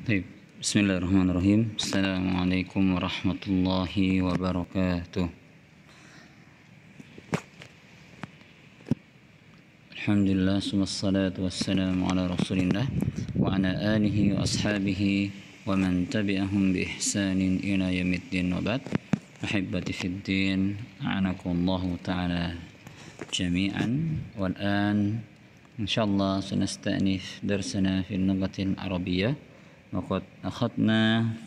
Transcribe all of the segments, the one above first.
طيب، بسم الله الرحمن الرحيم. السلام عليكم ورحمة الله وبركاته. الحمد لله ثم الصلاة والسلام على رسول الله وعلى آله وأصحابه ومن تبعهم بإحسان إلى يوم الدين، وبعد. أحبتي في الدين، أعانكم الله تعالى جميعا. والآن إن شاء الله سنستأنف درسنا في اللغة العربية. وقد أخذنا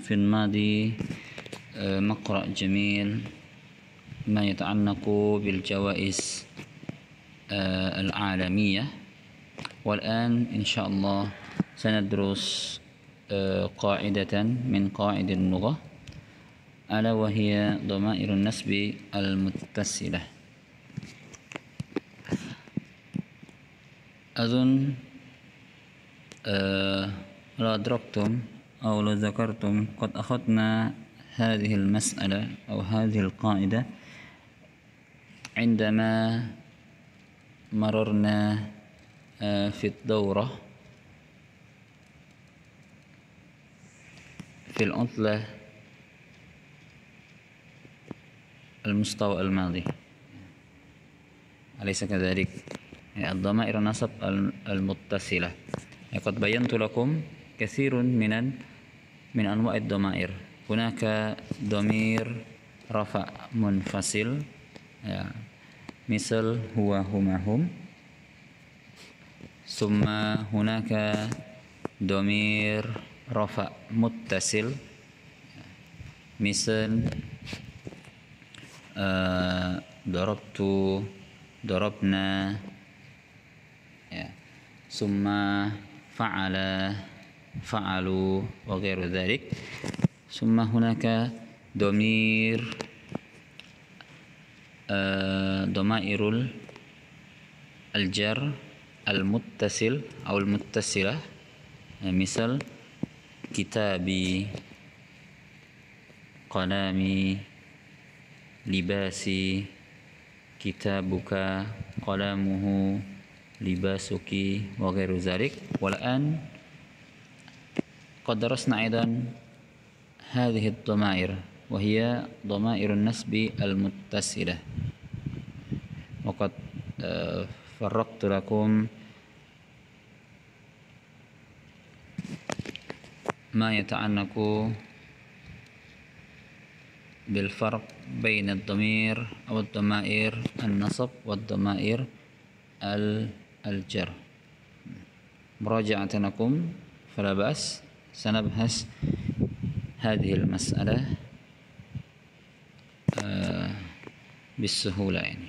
في الماضي مقرأ جميل ما يتعلق بالجوائز العالمية، والآن إن شاء الله سندرس قاعدة من قواعد اللغة، ألا وهي ضمائر النسب المتصلة. أظن لو أدركتم أو لو ذكرتم قد أخذنا هذه المسألة أو هذه القاعدة عندما مررنا في الدورة في العطلة المستوى الماضي، أليس كذلك؟ الضمائر النسب المتصلة. قد بينت لكم كثير من أنواع الضمائر. هناك ضمير رفع منفصل، مثل هو هما هم. ثم هناك ضمير رفع متصل، مثل ضربت، ضربنا، ثم فعل، فعلوا، وغير ذلك. ثم هناك ضمائر الجر المتصل أو المتصلة، مثل كتابي، قلمي، لباسي، كتابك، قلمه، لباسك، وغير ذلك. والآن قد درسنا أيضا هذه الضمائر، وهي ضمائر النسب المتصلة. وقد فرقت لكم ما يتعلق بالفرق بين الضمير أو الضمائر النصب والضمائر الجر. مراجعة لكم فلا بأس، سنبحث هذه المسألة بالسهولة يعني.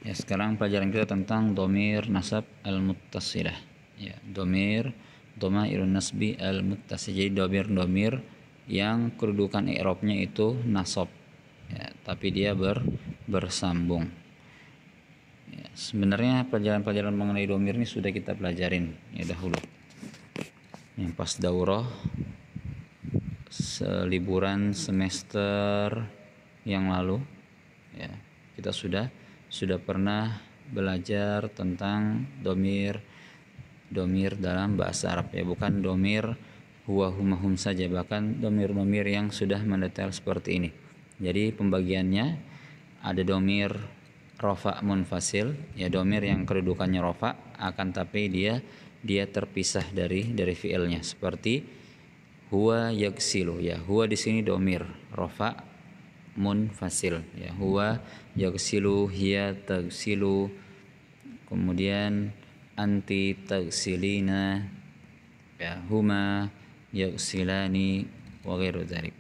Ya, sekarang pelajaran kita tentang dhamir nasab al-muttasilah. Ya, dhamairun nasbi al-muttasil. Jadi dhamir yang kedudukan i'rabnya itu nasab, ya, tapi dia bersambung. Ya, sebenarnya pelajaran-pelajaran mengenai dhamir ini sudah kita pelajarin ya dahulu. Yang pas daurah liburan semester yang lalu, ya, kita sudah pernah belajar tentang domir dalam bahasa Arab, ya, bukan domir huwa huma hum saja, bahkan domir yang sudah mendetail seperti ini. Jadi pembagiannya ada domir rofa munfasil, ya, domir yang kedudukannya rofa akan tapi dia terpisah dari fiilnya, seperti huwa yaksilu, ya, huwa di sini domir rofa munfasil, ya, huwa yaksilu, hiya tagsilu, kemudian anti tagsilina, ya, huma yaksilani, wa ghairu dzalik.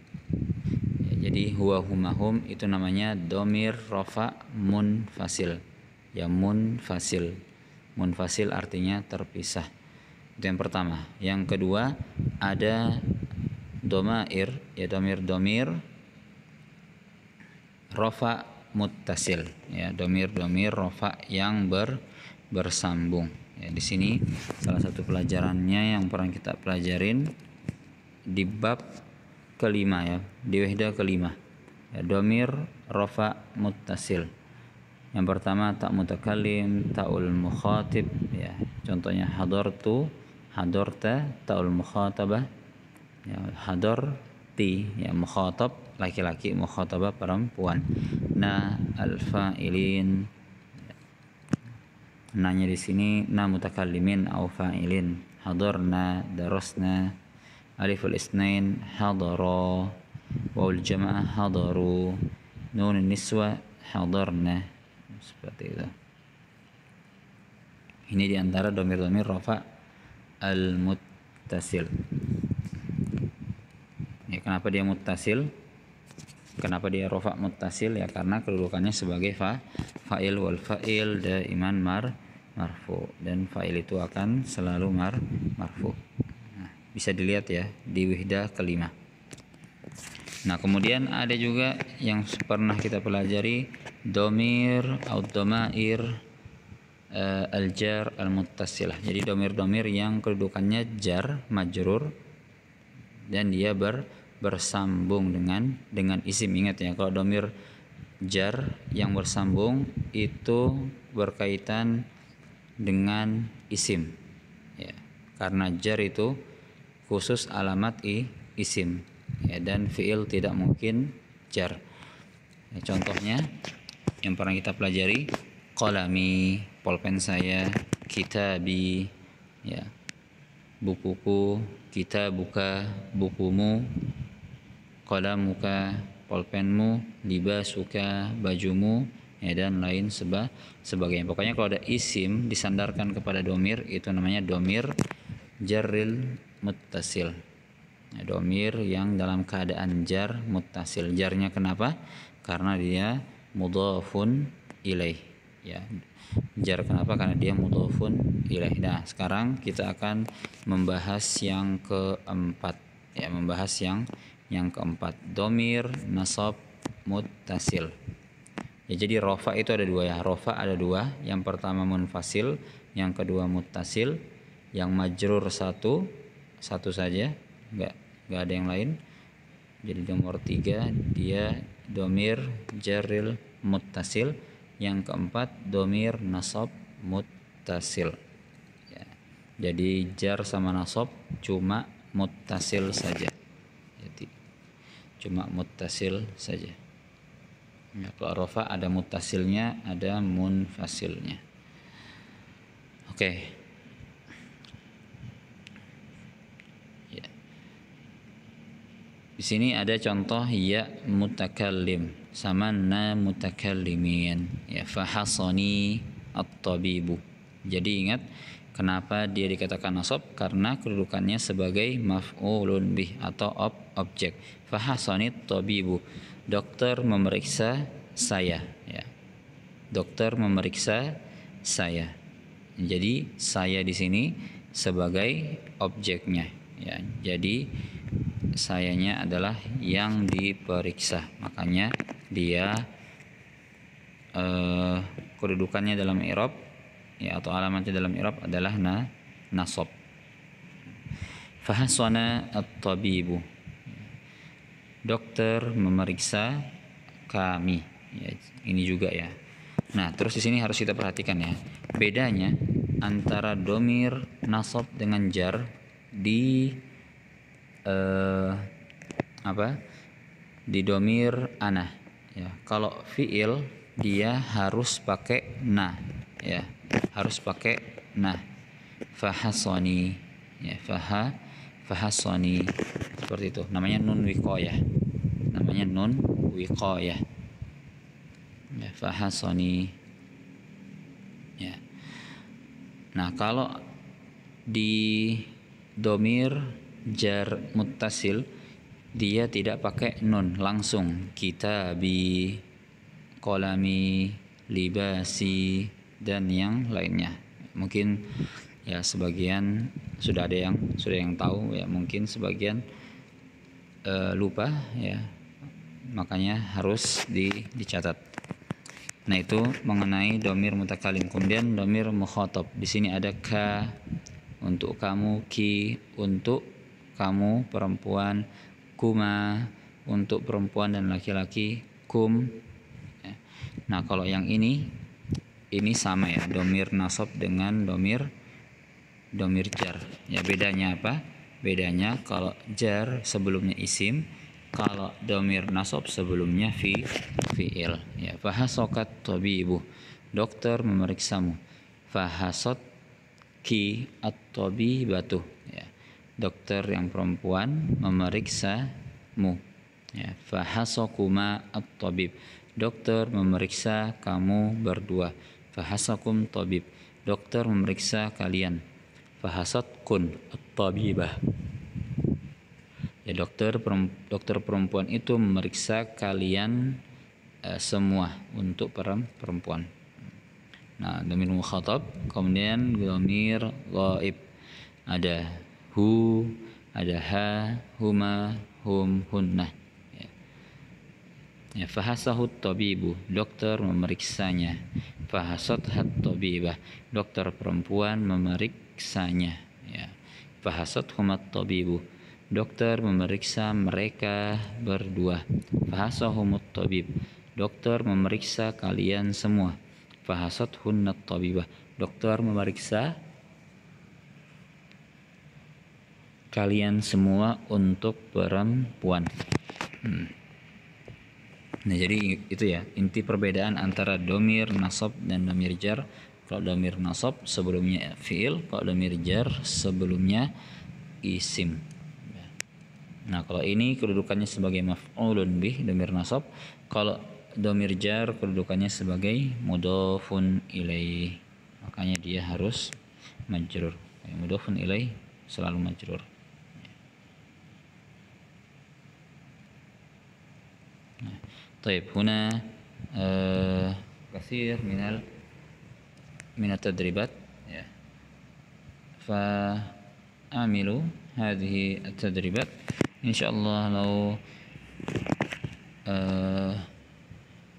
Ya, jadi huwa huma hum itu namanya domir rofa munfasil, ya, munfasil artinya terpisah. Itu yang pertama. Yang kedua ada domair, ya, domir rofa muttasil, ya, domir rofa yang bersambung. Ya, di sini salah satu pelajarannya yang pernah kita pelajarin di bab kelima, ya, di wahda kelima, ya, domir rofa muttasil. Yang pertama ta mutakallim, taul mukhatib ya. Contohnya hadartu, hadarta, taul mukhatabah. Ya, hadarti ya mukhatab laki-laki, mukhatabah perempuan. Na al fa'ilin. Nanya di sini na mutakallimin au fa'ilin. Hadarna, darasna. Aliful isnain hadara. Waul jamaah hadaru. Nun niswa hadarna. Seperti itu. Ini diantara domir-domir rafa al-muttasil. Ya, kenapa dia muttasil? Kenapa dia rafa muttasil? Ya karena kedudukannya sebagai fa'il, wal fa'il daiman marfu, dan fa'il itu akan selalu marfu. Nah, bisa dilihat ya di wihdah kelima. Nah, kemudian ada juga yang pernah kita pelajari domir atau domair al-jar al-muttasilah. Jadi domir-domir yang kedudukannya jar majrur dan dia bersambung dengan isim. Ingat ya, kalau domir jar yang bersambung itu berkaitan dengan isim ya, karena jar itu khusus alamat isim ya, dan fiil tidak mungkin jar ya. Contohnya yang pernah kita pelajari, qalami, pulpen saya, kitabi ya, bukuku, kitabuka, bukumu, qalamuka, pulpenmu, libasuka, bajumu ya, dan lain sebagainya. Pokoknya kalau ada isim disandarkan kepada domir itu namanya domir jarril muttasil. Nah, domir yang dalam keadaan jar muttasil. Jarnya kenapa? Karena dia mudhafun ilaih ya. Jar kenapa? Karena dia mudhafun ilaih. Nah, sekarang kita akan membahas yang keempat ya, membahas yang keempat, domir nasab muttasil. Ya, jadi rofa itu ada dua ya. Rofa ada dua. Yang pertama munfasil, yang kedua muttasil. Yang majrur satu saja, nggak ada yang lain. Jadi nomor 3 dia domir jaril muttasil. Yang keempat domir nasab muttasil ya. Jadi jar sama nasab cuma muttasil saja. Jadi cuma muttasil saja. Ya, kalau rofa ada muttasilnya, ada munfasilnya. Oke. Ya. Di sini ada contoh ya mutakallim sama na mutakallimin ya, fahasani at-tabibu. Jadi ingat kenapa dia dikatakan nasab, karena kedudukannya sebagai maf'ulun bih atau objek. Fahasani at-tabibu, dokter memeriksa saya ya. Dokter memeriksa saya. Jadi saya di sini sebagai objeknya ya. Jadi sayanya adalah yang diperiksa. Makanya dia kedudukannya dalam i'rab ya, atau alamatnya dalam i'rab adalah nasab. Fahasana at-tabibu, dokter memeriksa kami ya, ini juga ya. Nah, terus di sini harus kita perhatikan ya, bedanya antara domir nasab dengan jar di di domir ana ya. Kalau fiil dia harus pakai na ya, harus pakai na. Fahasani ya, fahasani seperti itu, namanya nun wiqayah, namanya nun wiqayah ya, fahasani ya. Nah, kalau di domir jar muttasil dia tidak pakai nun, langsung kitabi, qalami, libasi, dan yang lainnya. Mungkin ya sebagian sudah yang tahu ya, mungkin sebagian lupa ya, makanya harus dicatat. Nah, itu mengenai domir mutakallim. Kemudian domir mukhatab, di sini ada ka untuk kamu, ki untuk kamu perempuan, kuma untuk perempuan dan laki-laki, kum. Nah, kalau yang ini ini sama ya, domir nasab dengan domir jar. Ya, bedanya apa? Bedanya kalau jar sebelumnya isim, kalau domir nasab sebelumnya fi'il. Ya, fahasokat tabibu, dokter memeriksamu. Fahasot ki at-tabibatu, ya, dokter yang perempuan memeriksamu. Ya, fahasokuma at-tabib, dokter memeriksa kamu berdua. Fahasakum tabib, dokter memeriksa kalian. Fahasatkun at-tabibah, ya, dokter perempuan itu memeriksa kalian semua untuk perempuan. Nah, dhamir mukhatab, kemudian dhamir ghaib. Ada hu, ada ha, huma, hum, hunna. Ya, fahasahu tabibu, dokter memeriksanya. Fahasathat tabibah, dokter perempuan memeriksanya. Ya. Fahasathumut tabibu, dokter memeriksa mereka berdua. Fahasahumut tabib, dokter memeriksa kalian semua. Fahasathunat tabibah, dokter memeriksa kalian semua untuk perempuan. Nah, jadi itu ya inti perbedaan antara domir nasab dan domir jar. Kalau domir nasab sebelumnya fi'il, kalau domir jar sebelumnya isim. Nah, kalau ini kedudukannya sebagai maf'ulun bih, domir nasab. Kalau domir jar kedudukannya sebagai mudhofun ilaih, makanya dia harus majrur. Mudhofun ilaih selalu majrur. طيب هنا كثير من التدريبات، فأعملوا هذه التدريبات إن شاء الله. لو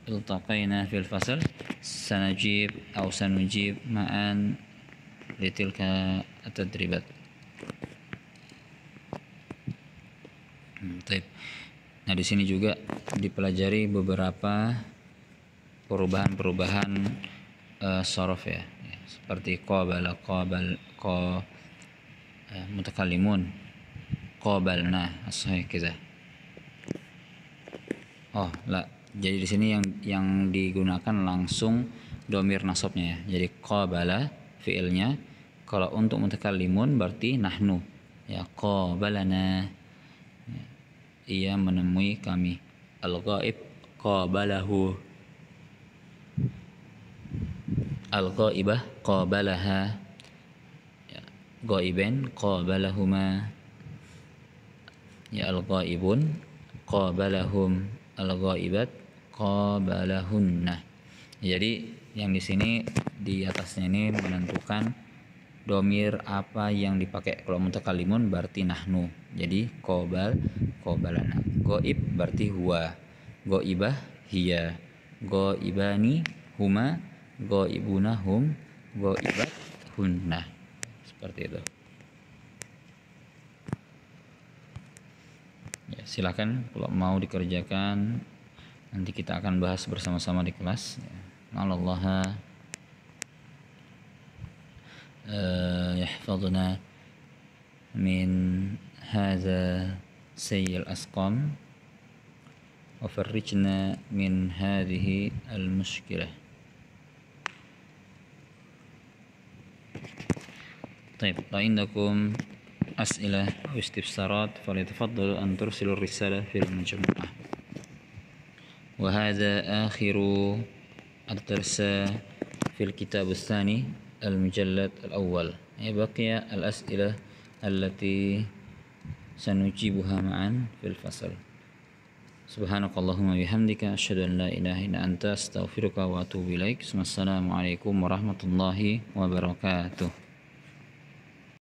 التقينا في الفصل سنجيب معا لتلك التدريبات. طيب. Nah, di sini juga dipelajari beberapa perubahan sorof ya, seperti qabala, mutakallimun, qabalna, as-sahih kita. Jadi di sini yang digunakan langsung domir nasabnya ya. Jadi qabala fiilnya, kalau untuk mutakallimun berarti nahnu, ya, qabalana, ia menemui kami. Al-ghaib qabalahu, al-ghaibah qabalaha, ya, ghaiban qabalahuma, ya, al-ghaibun qabalahum, al-ghaibat qabalahunna. Jadi yang di sini di atasnya ini menentukan domir apa yang dipakai. Kalau mutakallimun berarti nahnu, jadi qabalana. Ghaib berarti huwa, ghaibah hiya, ghaibani huma, ghaibuna hum, ghaibat hunna. Seperti itu. Ya, silakan kalau mau dikerjakan, nanti kita akan bahas bersama-sama di kelas. Allah يحفظنا من هذا سيء الأسقام وفرجنا من هذه المشكلة. طيب، عندكم أسئلة أو استفسارات فليتفضلوا أن ترسلوا الرسالة في المجموعة. وهذا آخر الدرس في الكتاب الثاني المجلد الأول. بقي الأسئلة التي سنجيبها معا في الفصل. سبحانك اللهم وبحمدك أشهد أن لا إله إلا أنت أستغفرك وأتوب إليك. السلام عليكم ورحمة الله وبركاته.